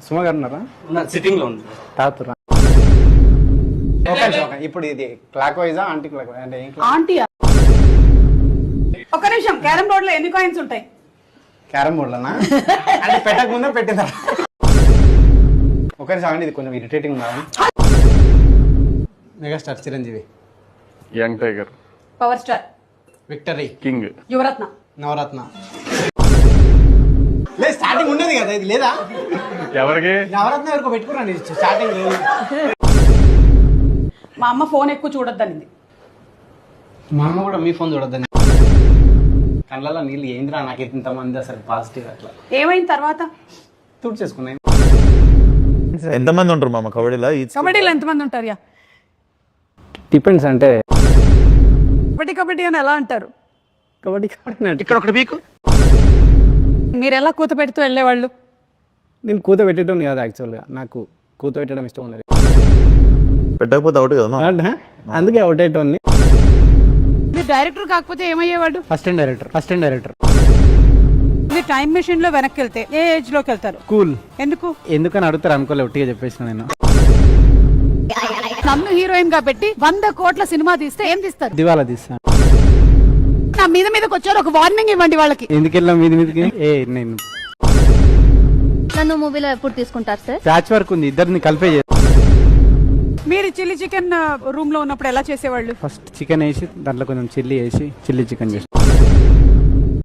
సుమ గారు ఉన్నారా? సిట్టింగ్ లో ఉంది. తాతురా ఇప్పుడు ఇది క్లాక్ వైజా ఆంటీ క్లాక్ అంటే ఏం క్లాక్? ఆంటీ ఒక నిమిషం, క్యారమ్ బోర్డ్ లో ఎన్ని కాయిన్స్ ఉంటాయి? క్యారమ్ బోర్డ్లనా? అంటే పెట్టక ముందే పెట్టిందా? ఒకరి సాగండి, ఇది కొంచెం ఇరిటేటింగ్ ఉందా? Megastar Chiranjeevi, young tiger, power star, victory, king, Yuvaratna, Navaratna. లేదు స్టార్టింగ్ ఉండేది కదా, ఇది లేదా? ఎవరికి? నవరత్న వరకు పెట్టుకున్నాను స్టార్టింగ్ లేదు. మా అమ్మ ఫోన్ ఎక్కువ చూడొద్దనింది. మా అమ్మ కూడా మీ ఫోన్ చూడొద్దని. కళ్ళలో నీళ్ళు ఏంద్రా నాకు ఇంతమంది అసలు పాజిటివ్ అట్లా. ఏమైంది తర్వాత? తూడు చేసుకున్నాయి. ఎంతమంది ఉంటారు మామ కబడ్డీలో? కబడ్డీలో ఎంతమంది ఉంటారు? యా, డిపెండ్స్ అంటే కబడ్డీ కబడ్డీ అని ఎలా అంటారు? కబడ్డీ కబడ్డీ ఇక్కడ ఒకటి పీకు. మీరు ఎలా కూత పెడుతూ వెళ్ళేవాళ్ళు? నేను కూత పెట్టడం కాదు యాక్చువల్గా, నాకు కూత పెట్టడం ఇష్టం ఉండదు. పెట్టకపోతే అవుట్ కదా అంటే అందుకే అవుట్ అయ్యేటోని. మీరు డైరెక్టర్ కాకపోతే ఏమయ్యేవాడు? Assistant director. మీరు టైం మెషిన్ లో వెనక్కి వెళ్తే ఏ ఏజ్ లోకి వెళ్తారు? కూల్. ఎందుకు? ఎందుకని అడుగుతారు అనుకోలే, ఒట్టిగా చెప్పేసిన నేను. నన్ను హీరోయిన్ గా పెట్టి 100 కోట్ల సినిమా తీస్తే ఏం తీస్తారు? దివాలా తీస్తాను. నా మీదకి వచ్చారు, ఒక వార్నింగ్ ఇవ్వండి వాళ్ళకి. ఎందుకు వెళ్ళాం మీదికి? నేను నన్ను మూవీలో ఎప్పుడు తీసుకుంటారు సార్? ప్యాచ్ వర్క్ ఉంది, ఇద్దరిని కలిపే మీరు చిల్లీ చికెన్ రూమ్ లో ఉన్నప్పుడు ఎలా చేసేవాళ్ళు? ఫస్ట్ చికెన్ వేసి దాంట్లో కొంచెం చిల్లీ వేసి చిల్లీ చికెన్ చేసి